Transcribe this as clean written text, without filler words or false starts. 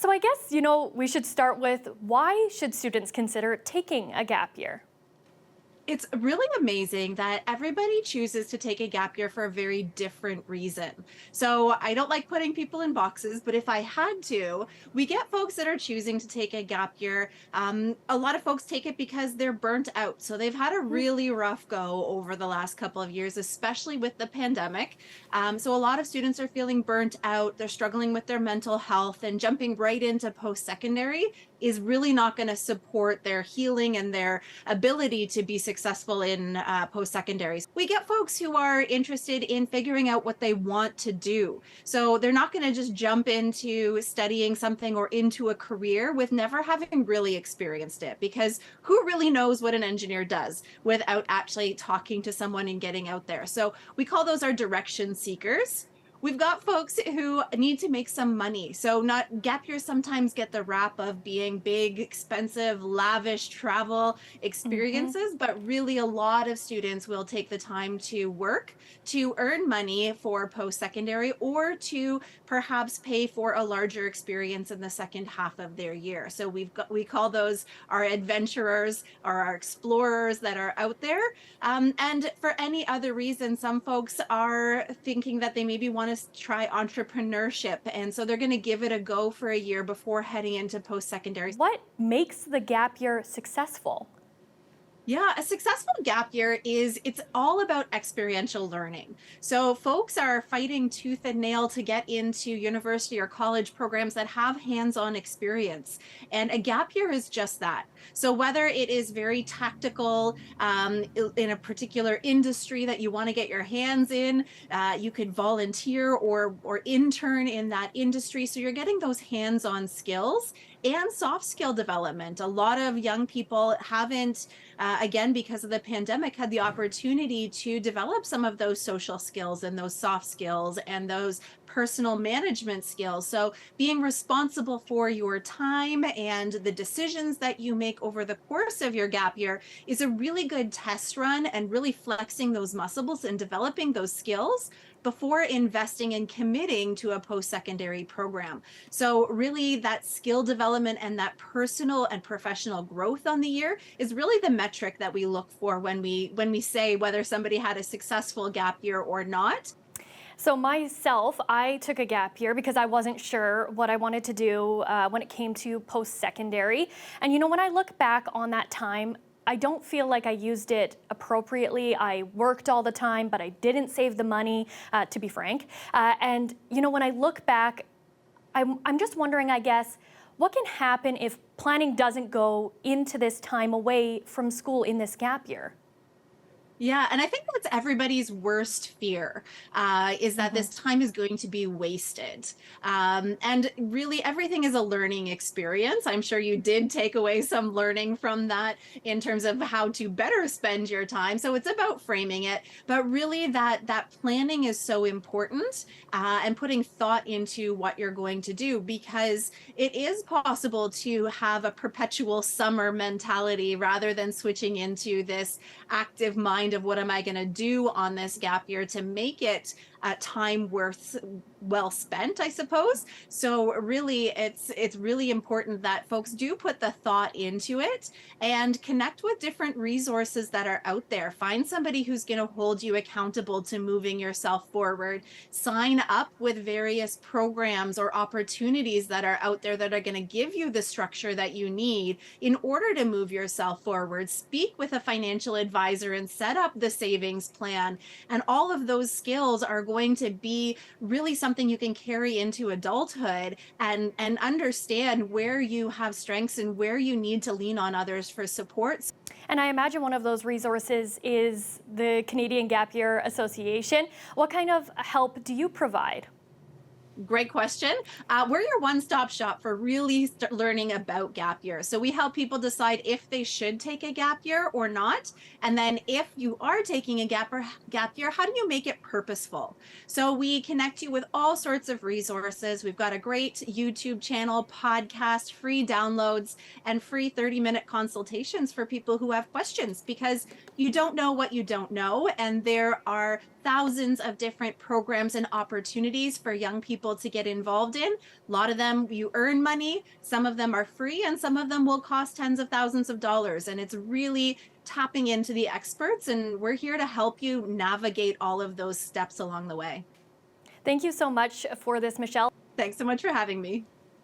So I guess, we should start with, why should students consider taking a gap year? It's really amazing that everybody chooses to take a gap year for a very different reason. So I don't like putting people in boxes, but if I had to, we get folks that are choosing to take a gap year. A lot of folks take it because they're burnt out. So they've had a really rough go over the last couple of years, especially with the pandemic. So a lot of students are feeling burnt out. They're struggling with their mental health, and jumping right into post-secondary is really not going to support their healing and their ability to be successful in post-secondaries. We get folks who are interested in figuring out what they want to do. So they're not going to just jump into studying something or into a career with never having really experienced it, because who really knows what an engineer does without actually talking to someone and getting out there? So we call those our direction seekers. We've got folks who need to make some money. So not gap years sometimes get the rap of being big, expensive, lavish travel experiences, but really a lot of students will take the time to work, to earn money for post-secondary, or to perhaps pay for a larger experience in the second half of their year. So we call those our adventurers or our explorers that are out there. And for any other reason, some folks are thinking that they maybe want to try entrepreneurship, and so they're going to give it a go for a year before heading into post-secondary. What makes the gap year successful? Yeah, a successful gap year it's all about experiential learning. So folks are fighting tooth and nail to get into university or college programs that have hands-on experience. And a gap year is just that. So whether it is very tactical in a particular industry that you want to get your hands in, you could volunteer or intern in that industry. So you're getting those hands-on skills and soft skill development. A lot of young people haven't, again, because of the pandemic, had the opportunity to develop some of those social skills and those soft skills and those personal management skills. So being responsible for your time and the decisions that you make over the course of your gap year is a really good test run, and really flexing those muscles and developing those skills before investing and committing to a post-secondary program. So really that skill development and that personal and professional growth on the year is really the metric that we look for when we say whether somebody had a successful gap year or not. So myself, I took a gap year because I wasn't sure what I wanted to do when it came to post-secondary. And when I look back on that time, I don't feel like I used it appropriately. I worked all the time, but I didn't save the money, to be frank. And when I look back, I'm just wondering, I guess, what can happen if planning doesn't go into this time away from school in this gap year? Yeah, and I think that's everybody's worst fear, is that this time is going to be wasted. And really, everything is a learning experience. I'm sure you did take away some learning from that in terms of how to better spend your time. So it's about framing it, but really that planning is so important, and putting thought into what you're going to do, because it is possible to have a perpetual summer mentality rather than switching into this active mind of what am I going to do on this gap year to make it time well spent, I suppose. So really, it's really important that folks do put the thought into it and connect with different resources that are out there. Find somebody who's going to hold you accountable to moving yourself forward. Sign up with various programs or opportunities that are out there that are going to give you the structure that you need in order to move yourself forward. Speak with a financial advisor and set up the savings plan. And all of those skills are going to be really something you can carry into adulthood, and understand where you have strengths and where you need to lean on others for support. And I imagine one of those resources is the Canadian Gap Year Association. What kind of help do you provide? Great question. We're your one-stop shop for really learning about gap year. So we help people decide if they should take a gap year or not. And then if you are taking a gap year, how do you make it purposeful? So we connect you with all sorts of resources. We've got a great YouTube channel, podcast, free downloads, and free 30-minute consultations for people who have questions, because you don't know what you don't know. And there are thousands of different programs and opportunities for young people people to get involved in. A lot of them you earn money, some of them are free, and some of them will cost tens of thousands of dollars. And it's really tapping into the experts, and we're here to help you navigate all of those steps along the way. Thank you so much for this, Michelle. Thanks so much for having me.